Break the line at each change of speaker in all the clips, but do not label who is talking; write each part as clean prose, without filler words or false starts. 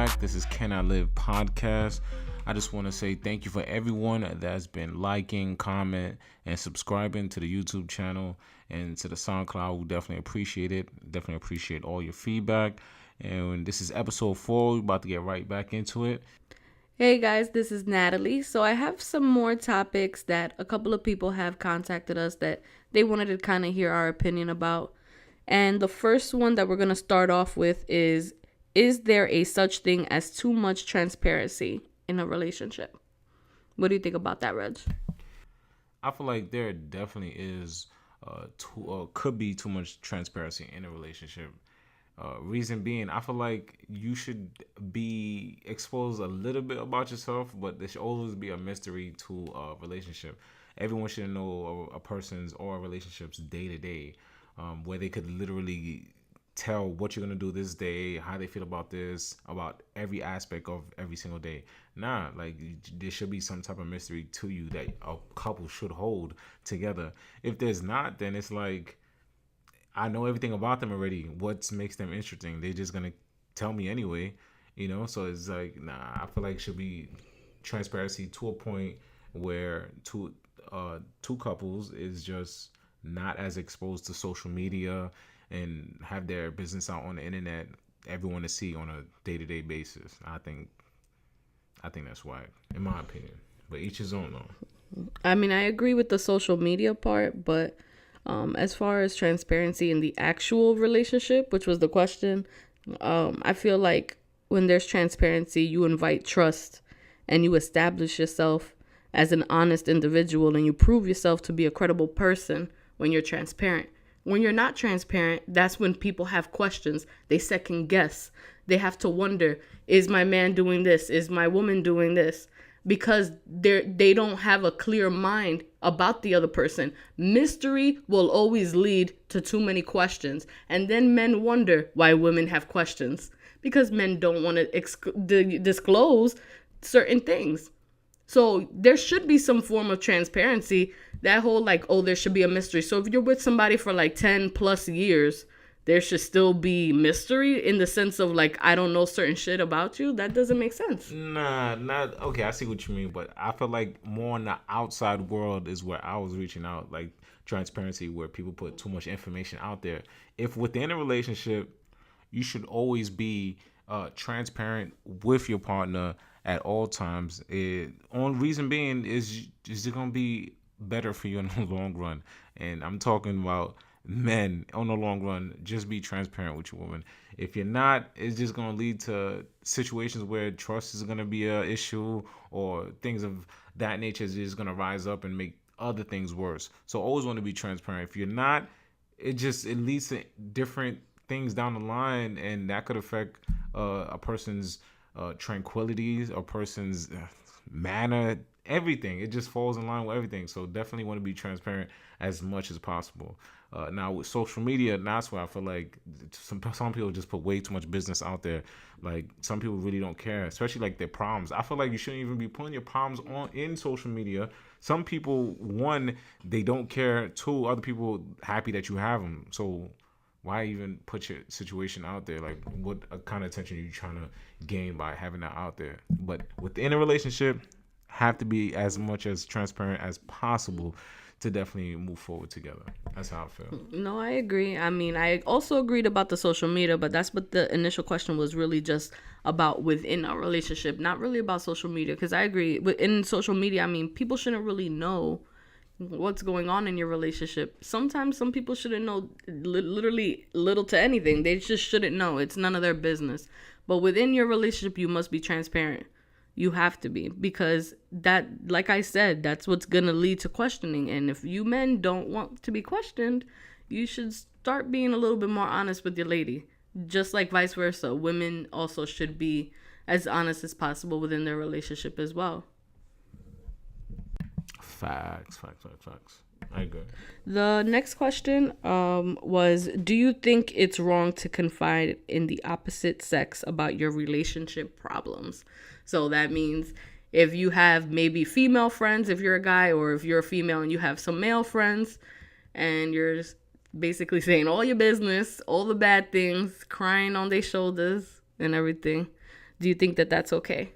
back. This is Can I Live podcast. I just want to say thank you for everyone that's been liking, comment, and subscribing to the YouTube channel and to the SoundCloud. We definitely appreciate it. Definitely appreciate all your feedback. And this is episode 4. We're about to get right back into it.
Hey guys, this is Natalie. So I have some more topics that a couple of people have contacted us that they wanted to kind of hear our opinion about. And the first one that we're going to start off with is there a such thing as too much transparency in a relationship? What do you think about that, Reg?
I feel like there definitely is could be too much transparency in a relationship. Reason being, I feel like you should be exposed a little bit about yourself, but there should always be a mystery to a relationship. Everyone should know a person's or a relationship's day to day, where they could literally tell what you're gonna do this day, how they feel about this, about every aspect of every single day. Nah, like there should be some type of mystery to you that a couple should hold together. If there's not, then it's like I know everything about them already. What makes them interesting? They're just gonna tell me anyway, So it's like, nah. I feel like it should be transparency to a point where two couples is just not as exposed to social media and have their business out on the internet, everyone to see on a day-to-day basis. I think that's why, in my opinion. But each his own though.
I mean, I agree with the social media part, but as far as transparency in the actual relationship, which was the question, I feel like when there's transparency, you invite trust and you establish yourself as an honest individual and you prove yourself to be a credible person when you're transparent. When you're not transparent, that's when people have questions. They second guess. They have to wonder, is my man doing this? Is my woman doing this? Because they don't have a clear mind about the other person. Mystery will always lead to too many questions. And then men wonder why women have questions. Because men don't want to disclose certain things. So there should be some form of transparency. That whole there should be a mystery. So if you're with somebody for 10 plus years, there should still be mystery in the sense of I don't know certain shit about you. That doesn't make sense.
Nah, not okay. I see what you mean, but I feel like more in the outside world is where I was reaching out, like transparency, where people put too much information out there. If within a relationship, you should always be transparent with your partner at all times. On reason being is it gonna be better for you in the long run, and I'm talking about men on the long run. Just be transparent with your woman. If you're not, it's just gonna lead to situations where trust is gonna be an issue, or things of that nature is just gonna rise up and make other things worse. So always want to be transparent. If you're not, it leads to different things down the line, and that could affect a person's tranquility, a person's manner, everything. It just falls in line with everything. So definitely want to be transparent as much as possible. Now with social media, that's where I feel like some people just put way too much business out there. Like some people really don't care, especially their problems. I feel like you shouldn't even be putting your problems on in social media. Some people, one, they don't care. Two, other people happy that you have them. So why even put your situation out there? What kind of attention are you trying to gain by having that out there? But within a relationship, have to be as much as transparent as possible to definitely move forward together. That's how I feel.
No, I agree. I mean, I also agreed about the social media, but that's what the initial question was really just about within a relationship, not really about social media. Because I agree, in social media, I mean, people shouldn't really know what's going on in your relationship. Sometimes some people shouldn't know literally little to anything. They just shouldn't know. It's none of their business. But within your relationship, you must be transparent. You have to be, because that, like I said, that's what's going to lead to questioning. And if you men don't want to be questioned, you should start being a little bit more honest with your lady. Just like vice versa. Women also should be as honest as possible within their relationship as well.
Facts. I agree.
The next question was, do you think it's wrong to confide in the opposite sex about your relationship problems? So that means if you have maybe female friends, if you're a guy, or if you're a female and you have some male friends, and you're basically saying all your business, all the bad things, crying on their shoulders and everything. Do you think that that's okay?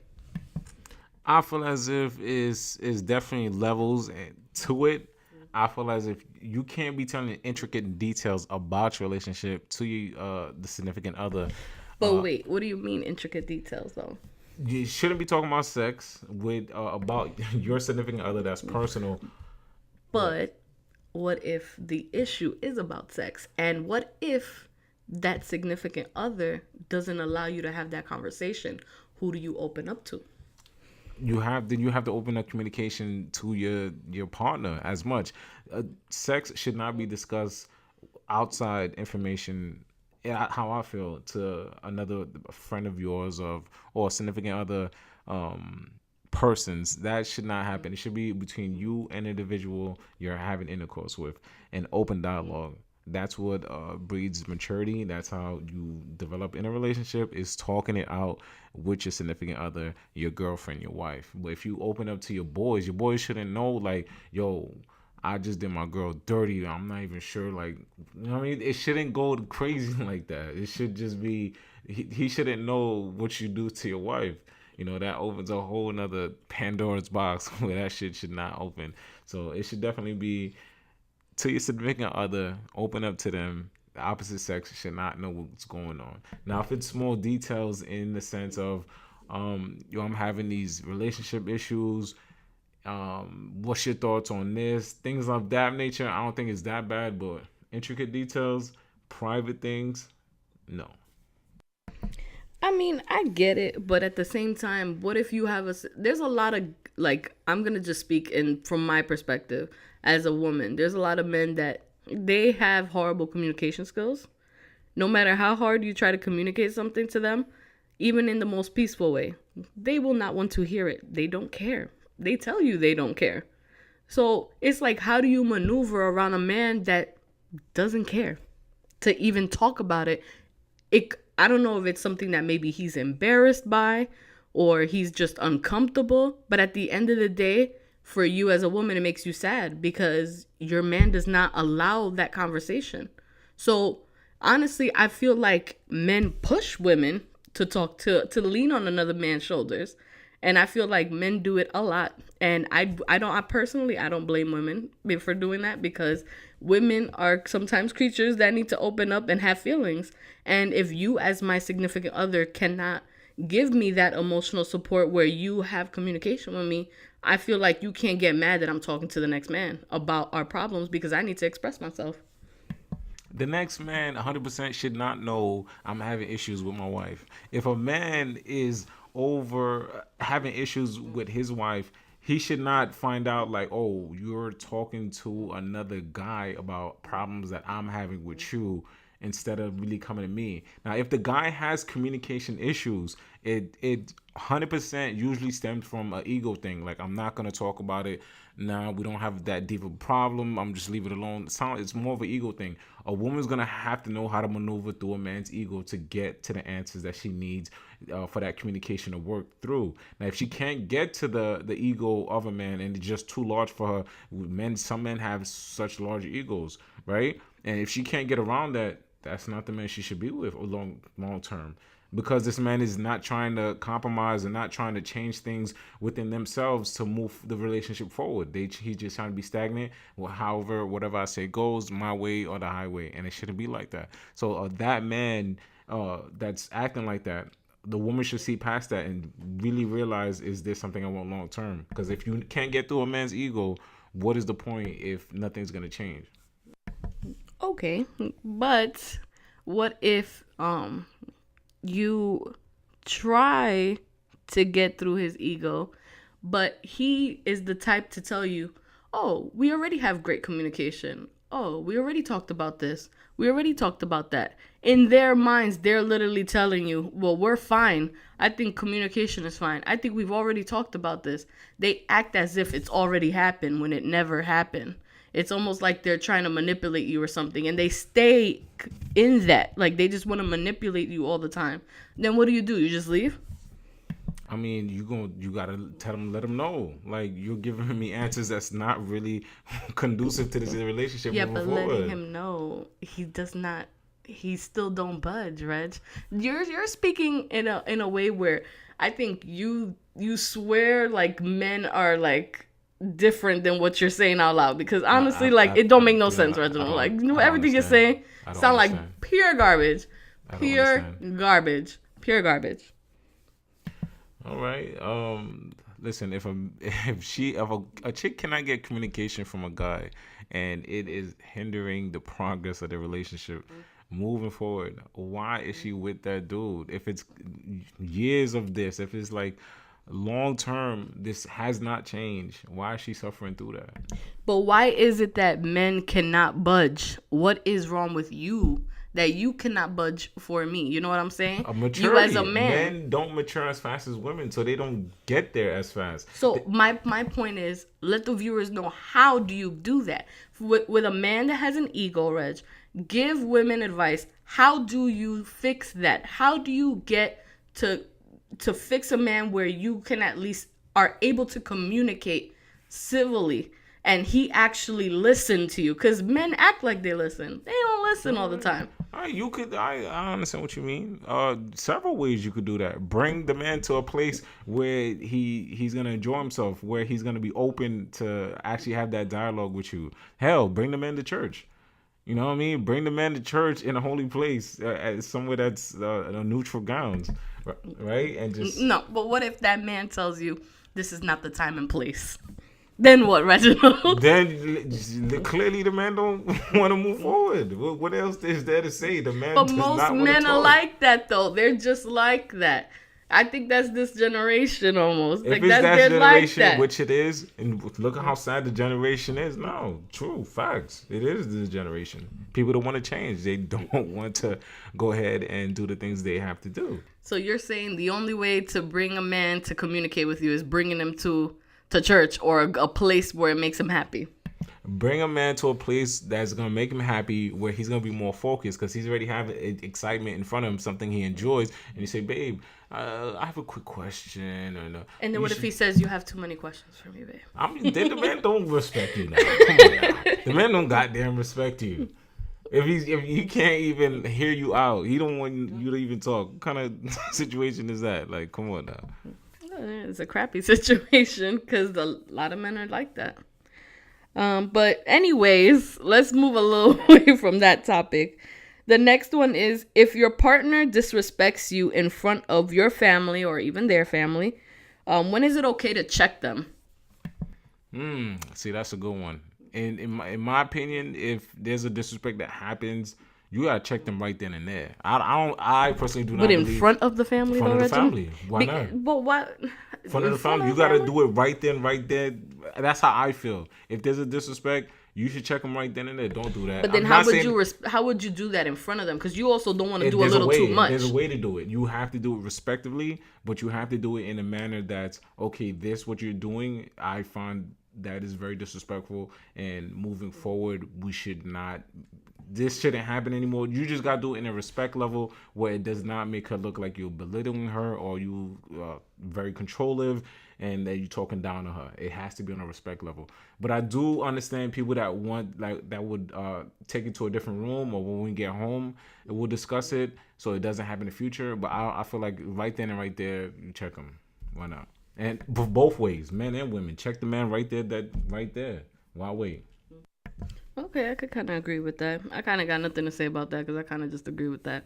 I feel as if is definitely levels to it. I feel as if you can't be telling intricate details about your relationship to the significant other.
But
Uh,
wait, what do you mean intricate details though?
you shouldn't be talking about sex with about your significant other. That's personal. What?
But what if the issue is about sex? And what if that significant other doesn't allow you to have that conversation? Who do you open up to?
You have to open up communication to your partner as much. Sex should not be discussed outside information. Yeah, how I feel to another friend of yours of or significant other persons. That should not happen. It should be between you and the individual you're having intercourse with, an open dialogue. That's what breeds maturity. That's how you develop in a relationship, is talking it out with your significant other, your girlfriend, your wife. But if you open up to your boys shouldn't know like, yo, I just did my girl dirty. I'm not even sure, like, you know what I mean? It shouldn't go crazy like that. It should just be, he shouldn't know what you do to your wife. You know, that opens a whole nother Pandora's box where that shit should not open. So it should definitely be to your significant other, open up to them. The opposite sex should not know what's going on. Now, if it's small details in the sense of, yo, I'm having these relationship issues. What's your thoughts on this? Things of that nature. I don't think it's that bad, but intricate details, private things, no.
I mean, I get it, but at the same time, what if you have there's a lot of, like, I'm going to just speak in from my perspective as a woman. There's a lot of men that they have horrible communication skills. No matter how hard you try to communicate something to them, even in the most peaceful way, they will not want to hear it. They don't care. They tell you they don't care. So it's like, how do you maneuver around a man that doesn't care to even talk about it? I don't know if it's something that maybe he's embarrassed by or he's just uncomfortable, but at the end of the day, for you as a woman, it makes you sad because your man does not allow that conversation. So honestly, I feel like men push women to talk to lean on another man's shoulders. And I feel like men do it a lot. And I personally, I don't blame women for doing that because women are sometimes creatures that need to open up and have feelings. And if you, as my significant other, cannot give me that emotional support where you have communication with me, I feel like you can't get mad that I'm talking to the next man about our problems because I need to express myself.
The next man 100% should not know I'm having issues with my wife. If a man is over having issues with his wife, he should not find out like, oh, you're talking to another guy about problems that I'm having with you instead of really coming to me. Now, if the guy has communication issues, it 100% usually stems from an ego thing. Like, I'm not gonna talk about it now. We don't have that deep of a problem. I'm just leave it alone. It's more of an ego thing. A woman's gonna have to know how to maneuver through a man's ego to get to the answers that she needs for that communication to work through. Now, if she can't get to the ego of a man and it's just too large for her, some men have such large egos, right? And if she can't get around that, that's not the man she should be with long term, because this man is not trying to compromise and not trying to change things within themselves to move the relationship forward. He's just trying to be stagnant. Well, however, whatever I say goes, my way or the highway, and it shouldn't be like that. So that man that's acting like that, the woman should see past that and really realize, is this something I want long term? Because if you can't get through a man's ego, what is the point if nothing's gonna change?
Okay, but what if you try to get through his ego, but he is the type to tell you, "Oh, we already have great communication. Oh, we already talked about this. We already talked about that." In their minds, they're literally telling you, "Well, we're fine. I think communication is fine. I think we've already talked about this." They act as if it's already happened when it never happened. It's almost like they're trying to manipulate you or something, and they stay in that. Like, they just want to manipulate you all the time. Then what do? You just leave?
I mean, you gotta tell them, let them know. Like, you're giving me answers that's not really conducive to this relationship
Yeah,
moving
but
forward.
letting him know he does not. he still don't budge, Reg. You're speaking in a way where I think you swear like men are like different than what you're saying out loud, because honestly, like, it don't make no sense, Reginald. Like, everything you're saying sound like pure garbage. Pure garbage. Pure garbage.
All right. Listen, if a chick cannot get communication from a guy, and it is hindering the progress of the relationship moving forward, why is she with that dude? If it's years of this, if it's like long term, this has not changed, why is she suffering through that?
But why is it that men cannot budge? What is wrong with you that you cannot budge for me? You know what I'm saying?
A maturity.
You as a man.
Men don't mature as fast as women, so they don't get there as fast.
So my point is, let the viewers know, how do you do that? With a man that has an ego, Reg, give women advice. How do you fix that? How do you get to fix a man where you can at least are able to communicate civilly and he actually listened to you? Because men act like they listen. They don't listen all the time.
I understand what you mean. Several ways you could do that. Bring the man to a place where he's gonna enjoy himself, where he's gonna be open to actually have that dialogue with you. Hell, bring the man to church. You know what I mean? Bring the man to church in a holy place, somewhere that's a neutral grounds, right? And just
no. But what if that man tells you this is not the time and place? Then what, Reginald?
Then clearly the man don't want to move forward. What else is there to say? The man.
But most men are like that, though. They're just like that. I think that's this generation almost.
If it's that generation, like that. Which it is, and look at how sad the generation is now. True, facts. It is this generation. People don't want to change. They don't want to go ahead and do the things they have to do.
So you're saying the only way to bring a man to communicate with you is bringing him to church or a place where it makes him happy?
Bring a man to a place that's going to make him happy, where he's going to be more focused because he's already having excitement in front of him, something he enjoys. And you say, babe, I have a quick question.
And then what if he says, you have too many questions for me, babe?
Then the man don't respect you now. Come on now. The man don't goddamn respect you. If he can't even hear you out, he don't want you to even talk. What kind of situation is that? Like, come on now.
It's a crappy situation because a lot of men are like that. But anyways, let's move a little away from that topic. The next one is, if your partner disrespects you in front of your family or even their family, when is it okay to check them?
See, that's a good one. And in my opinion, if there's a disrespect that happens, you gotta check them right then and there. I personally do not.
But in front of the family,
in front of the family, why not?
But what?
In front of the family, you gotta do it right then, right there. That's how I feel. If there's a disrespect, you should check them right then and there. Don't do that.
But then how would you do that in front of them? Because you also don't want to do a little too much.
There's a way to do it. You have to do it respectively, but you have to do it in a manner that's okay. This what you're doing, I find that is very disrespectful, and moving forward, we should not. This shouldn't happen anymore. You just gotta do it in a respect level where it does not make her look like you're belittling her or you very controlling and that you're talking down to her. It has to be on a respect level. But I do understand people that would take it to a different room, or when we get home, we'll discuss it so it doesn't happen in the future. But I feel like right then and right there, you check them. Why not? And both ways, men and women, check the man right there. Why wait?
Okay, I could kind of agree with that. I kind of got nothing to say about that because I kind of just agree with that.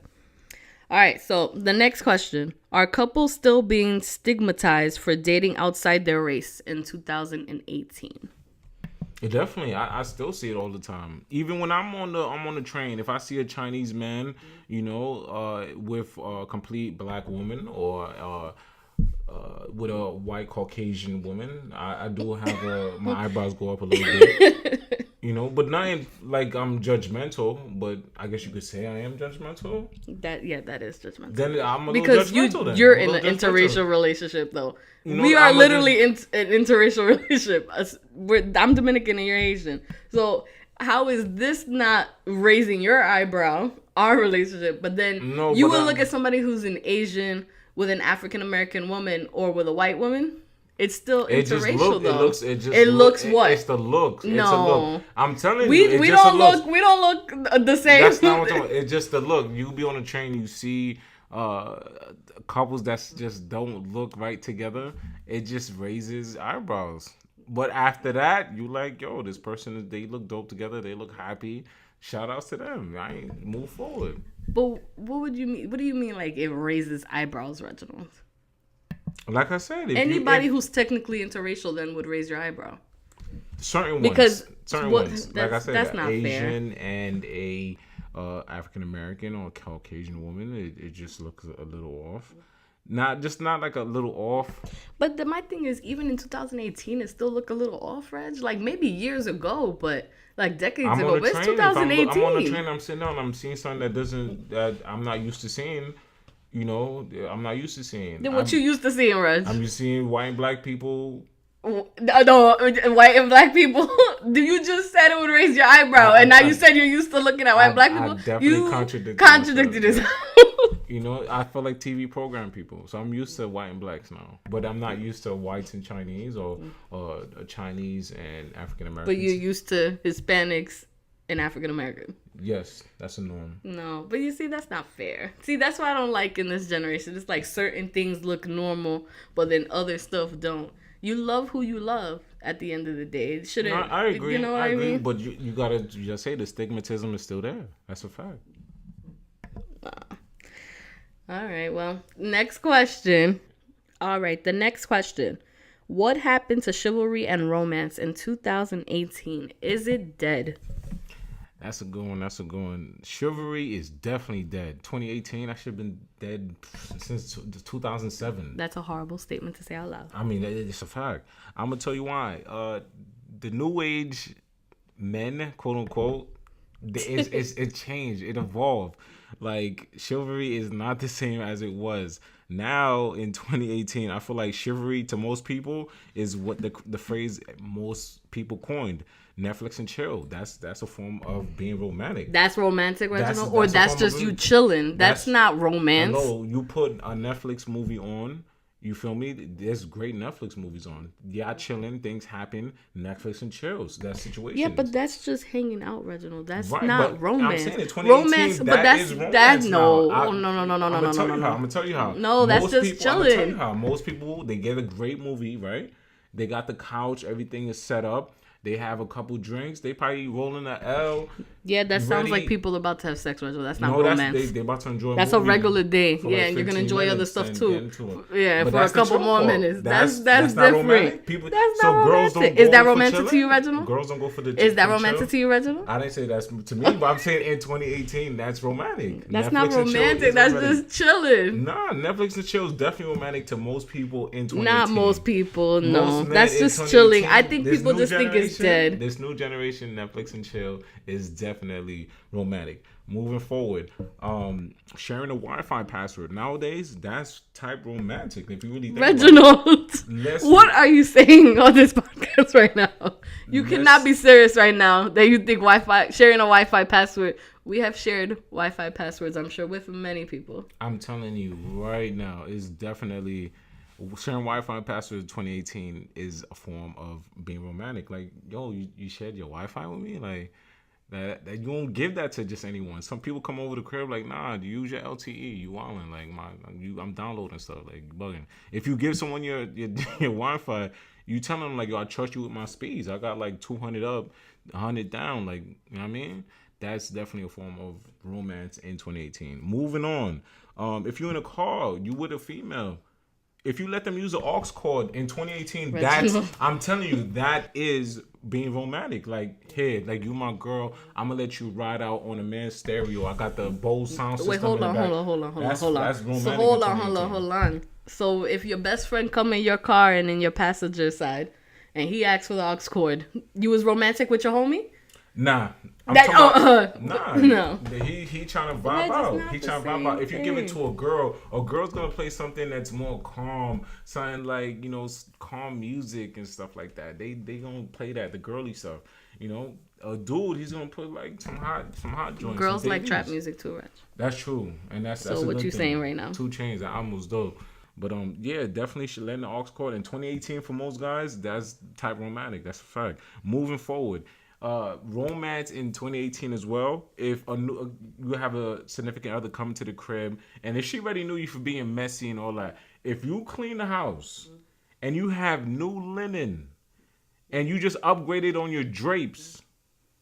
All right, so the next question. Are couples still being stigmatized for dating outside their race in 2018?
Definitely. I still see it all the time. Even when I'm on the train, if I see a Chinese man, with a complete black woman or with a white Caucasian woman, I do have my eyebrows go up a little bit. But not like I'm judgmental, but I guess you could say I am judgmental.
That is judgmental.
Then I'm a little judgmental.
You're in an interracial relationship, though. We are literally in an interracial relationship. I'm Dominican and you're Asian. So how is this not raising your eyebrow, our relationship? But then you will look at somebody who's an Asian with an African American woman or with a white woman, It's still
It just
interracial
look.
though.
It
looks what?
It's the looks. It's a
No.
look. I'm telling
We
you, it's
we
just a
don't
look.
look we don't look the same.
That's not what I'm talking about. It's just the look. You be on a train, you see couples that just don't look right together. It just raises eyebrows. But after that, you like, yo, this person, they look dope together. They look happy. Shout outs to them. I move forward.
But what would you mean? What do you mean like it raises eyebrows, Reginald?
Like I said,
Anybody who's technically interracial then would raise your eyebrow.
Certain
because
ones. Like I said,
that's
an
not
Asian
fair.
and a African American or Caucasian woman, it just looks a little off. Not like a little off.
But my thing is, even in 2018, it still look a little off, Reg. Like maybe years ago, but like decades ago. But it's 2018.
I'm on the train. I'm sitting down. I'm seeing something that I'm not used to seeing. You know, I'm not used to seeing.
Then what you used to seeing, Reg?
I'm just seeing white and black people.
No, white and black people. You just said it would raise your eyebrow, and now you said you're used to looking at white and black people.
I definitely
you
contradicted
this.
You know, I feel like TV program people, so I'm used to white and blacks now, but I'm not used to whites and Chinese or Chinese and African Americans.
But you're used to Hispanics and African American.
Yes, that's a norm.
No, but you see, that's not fair. See, that's what I don't like in this generation. It's like certain things look normal, but then other stuff don't. You love who you love at the end of the day. It shouldn't.
No, I agree.
You know what I
agree,
mean?
but you gotta just say the stigmatism is still there. That's a fact.
All right. Well, next question. All right. The next question. What happened to chivalry and romance in 2018? Is it dead?
That's a good one. Chivalry is definitely dead. 2018, I should have been dead since 2007.
That's a horrible statement to say out loud.
I mean, it's a fact. I'm going to tell you why. The new age men, quote unquote, it changed. It evolved. Like, chivalry is not the same as it was. Now, in 2018, I feel like chivalry to most people is what the phrase most people coined. Netflix and chill. That's a form of being romantic.
That's romantic, Reginald? Or that's just you chilling? That's not romance.
No, you put a Netflix movie on. You feel me? There's great Netflix movies on. Yeah, chilling. Things happen. Netflix and chills. That situation.
Yeah, but that's just hanging out, Reginald. That's
right,
not romance.
I'm saying in 2018,
no.
I'm gonna tell you how.
No, that's just chilling.
I'm gonna tell you how. Most people, they get a great movie, right? They got the couch. Everything is set up. They have a couple drinks. They probably rolling an L.
Yeah, that sounds like people about to have sex, Reginald. That's not romance.
They about to enjoy.
That's a regular day. Yeah, and you're gonna enjoy other stuff too. Yeah, for a couple more minutes. That's different. That's not romantic. Is that romantic to you, Reginald?
Girls don't go for the.
Is that romantic to you, Reginald?
I didn't say that's to me, but I'm saying in 2018, that's romantic.
That's not romantic. That's just chilling.
Nah, Netflix and chill is definitely romantic to most people in 2018.
Not most people. No, that's just chilling. I think people just think it's dead.
This new generation, Netflix and chill, is definitely romantic. Moving forward, sharing a Wi-Fi password nowadays, that's type romantic. If you really think
Reginald, what are you saying on this podcast right now? You cannot be serious right now that you think sharing a Wi-Fi password. We have shared Wi-Fi passwords, I'm sure, with many people.
I'm telling you right now, it's definitely sharing Wi-Fi passwords. 2018 is a form of being romantic. Like, yo, you shared your Wi-Fi with me, like. That you won't give that to just anyone. Some people come over the crib like, nah, you use your LTE. You wildin', like I'm downloading stuff, like bugging. If you give someone your Wi-Fi, you tell them like, yo, I trust you with my speeds. I got like 200 up, 100 down. Like, you know what I mean? That's definitely a form of romance in 2018. Moving on. If you're in a car, you with a female. If you let them use the aux cord in 2018, I'm telling you, that is being romantic. Like, hey, like you my girl, I'm gonna let you ride out on a man's stereo. I got the Bose sound system.
Wait, hold on.
That's romantic.
So hold on. So if your best friend come in your car and in your passenger side, and he asks for the aux cord, you was romantic with your homie?
Nah. No. He trying to vibe out. He trying to vibe out. If you give it to a girl's gonna play something that's more calm, something like, you know, calm music and stuff like that. They gonna play that, the girly stuff. You know, a dude, he's gonna put like some hot joints.
Girls like trap music too, Rich.
That's true, and that's
so what you saying right now?
2 Chainz, that almost dope. But yeah, definitely should lend the aux cord. In 2018, for most guys, that's type romantic. That's a fact. Moving forward, romance in 2018 as well. If you have a significant other coming to the crib, and if she already knew you for being messy and all that, if you clean the house and you have new linen and you just upgraded on your drapes,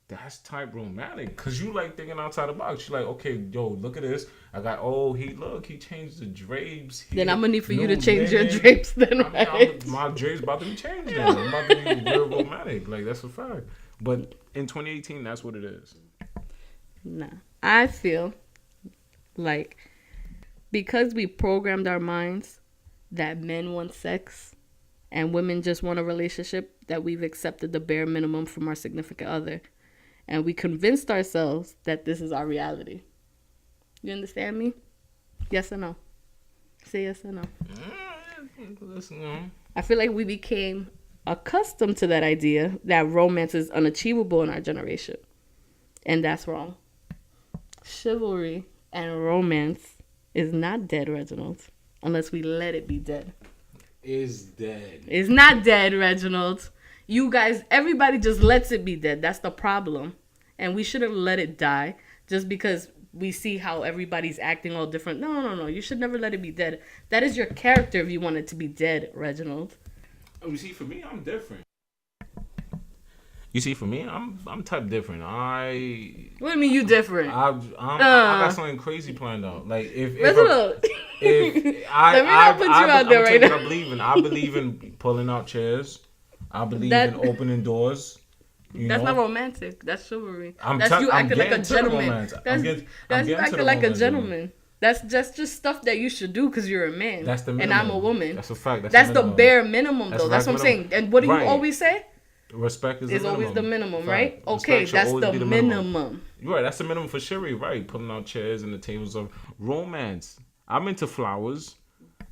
that's type romantic, cause you like thinking outside the box. You're like, okay, yo, look at this. I got he changed the drapes.
Then I'm gonna need for you to change your drapes. Then right?
My drapes about to be changed. Then I'm about to be real romantic. Like that's a fact. But in 2018, that's what it is.
Nah, I feel like because we programmed our minds that men want sex and women just want a relationship, that we've accepted the bare minimum from our significant other. And we convinced ourselves that this is our reality. You understand me? Yes or no? Say yes or no.
Listen,
I feel like we became accustomed to that idea that romance is unachievable in our generation. And that's wrong. Chivalry and romance is not dead, Reginald. Unless we let it be dead.
Is dead.
It's not dead, Reginald. You guys, everybody just lets it be dead. That's the problem. And we shouldn't let it die just because we see how everybody's acting all different. No. You should never let it be dead. That is your character if you want it to be dead, Reginald.
Oh, you see, for me, I'm different. You see, for me, I'm type different.
What do you mean you different?
I got something crazy planned out. Like if
Reginald.
if I
Let me not put you out there right now.
I believe in pulling out chairs. I believe in opening doors.
That's not romantic. That's chivalry.
I'm
acting like a gentleman. That's you acting like a gentleman. That's just stuff that you should do because you're a man.
That's the minimum.
And I'm a woman.
That's a fact.
That's the bare minimum, though. That's what I'm saying. And what do you always say?
Respect is
always the minimum, right? Okay, that's the minimum.
You're right. That's the minimum for chivalry, right? Putting out chairs and the tables of romance. I'm into flowers.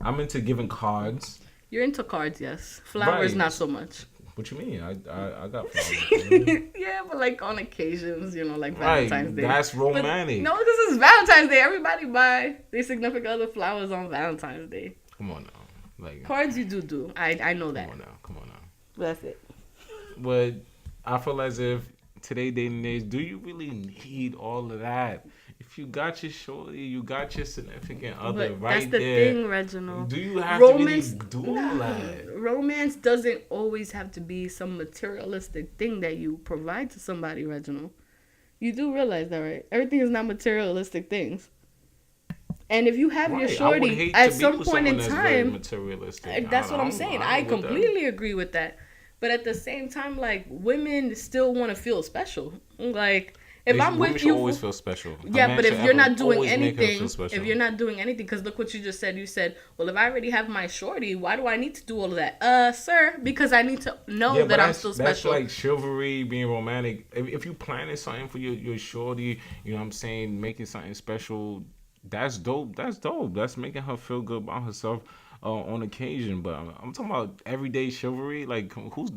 I'm into giving cards.
You're into cards, yes. Flowers, not so much.
What you mean? I got flowers.
Yeah, but like on occasions, like Valentine's Day.
That's romantic.
No, because it's Valentine's Day. Everybody buy their significant other flowers on Valentine's Day.
Come on now. Like
cards you do. I know that.
Come on now.
That's it.
But I feel as if today day and age, do you really need all of that? If you got your shorty, you got your significant other right there.
That's the thing, Reginald.
Do you have to really do all that?
Romance doesn't always have to be some materialistic thing that you provide to somebody, Reginald. You do realize that, right? Everything is not materialistic things. And if you have your shorty at some point in time, that's what I'm saying. I completely agree with that. But at the same time, like, women still want to feel special. Like, if I'm with you,
always feel special.
Yeah, but if you're not doing anything, because look what you just said. You said, well, if I already have my shorty, why do I need to do all of that? Sir, because I need to know that I'm still special.
That's like chivalry, being romantic. If you planning something for your shorty, you know what I'm saying, making something special, that's dope. That's making her feel good about herself. On occasion, but I'm talking about everyday chivalry. Like,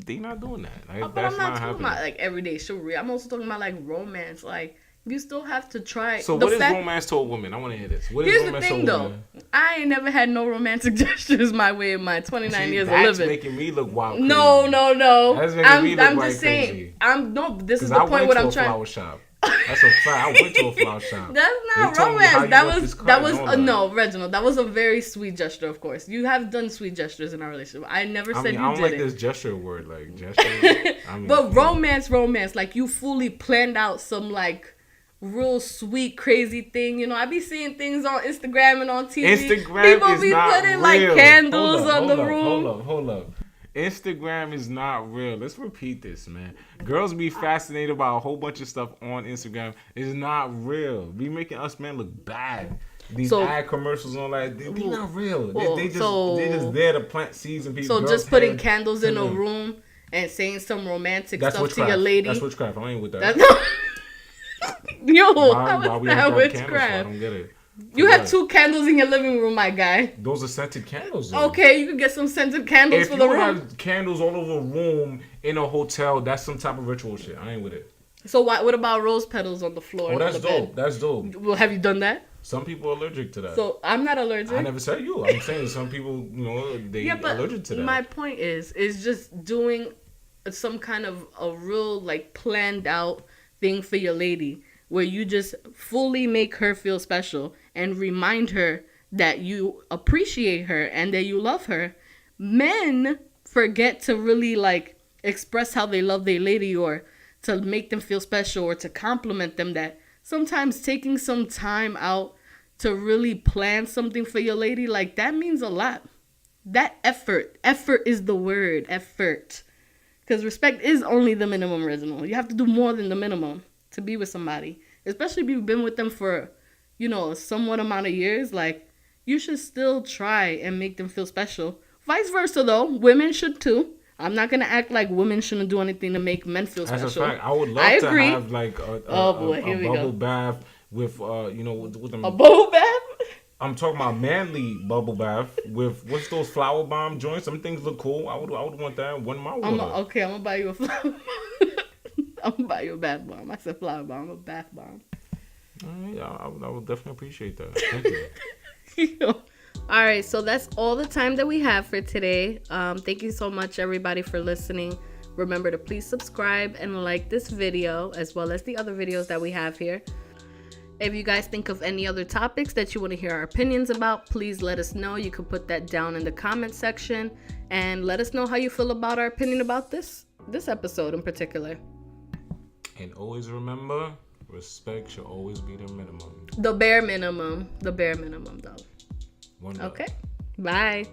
they not doing that? Like,
but I'm not talking about like everyday chivalry. I'm also talking about like romance. Like, you still have to try.
So, what is romance to a woman? I want to hear this.
Here's the thing, though. I ain't never had no romantic gestures my way in my 29 years of living.
That's making me look wild. Crazy.
No.
That's making me look
I'm just saying.
Crazy.
This is the point what I'm trying.
Flower shop. That's a fact. I went to a flower shop.
That's not romance. That was no, Reginald. That was a very sweet gesture. Of course, you have done sweet gestures in our relationship. I never said you didn't. I don't like
this gesture word, like gesture.
But romance, like you fully planned out some like real sweet, crazy thing. I be seeing things on Instagram and on TV. People be putting like candles on the room.
Hold up. Instagram is not real. Let's repeat this, man. Girls be fascinated by a whole bunch of stuff on Instagram. It's not real. Be making us men look bad. These ad commercials and all that, they be not real. They just there to plant seeds in people.
So just putting candles in a room and saying some romantic stuff to your lady.
That's witchcraft. I ain't with that.
How is that witchcraft?
I don't get it.
You have 2 candles in your living room, my guy.
Those are scented candles, though.
Okay, you can get some scented candles for the room.
If you have candles all over a room in a hotel, that's some type of ritual shit. I ain't with it.
So what about rose petals on the floor?
Oh, that's dope. That's dope.
Well, have you done that?
Some people are allergic to that.
So I'm not allergic.
I never said you. I'm saying some people, they allergic to that.
My point is just doing some kind of a real like planned out thing for your lady where you just fully make her feel special and remind her that you appreciate her and that you love her. Men forget to really like express how they love their lady or to make them feel special or to compliment them, that sometimes taking some time out to really plan something for your lady, like that means a lot. That effort is the word, effort. Because respect is only the minimum, Reginald. You have to do more than the minimum to be with somebody. Especially if you've been with them for, a somewhat amount of years. Like, you should still try and make them feel special. Vice versa, though. Women should, too. I'm not going to act like women shouldn't do anything to make men feel special.
As a fact, I would love to have, like, a bubble bath with, with them.
A bubble bath?
I'm talking about manly bubble bath with what's those flower bomb joints? Some things look cool. I would want that in one of my water.
I'm gonna buy you a flower. I'm gonna buy you a bath bomb. I said flower bomb, a bath bomb.
Yeah, I would definitely appreciate that. Thank you.
All right, so that's all the time that we have for today. Thank you so much, everybody, for listening. Remember to please subscribe and like this video as well as the other videos that we have here. If you guys think of any other topics that you want to hear our opinions about, please let us know. You can put that down in the comment section and let us know how you feel about our opinion about this episode in particular.
And always remember, respect should always be the minimum.
The bare minimum. The bare minimum, though.
One love.
Okay. Bye.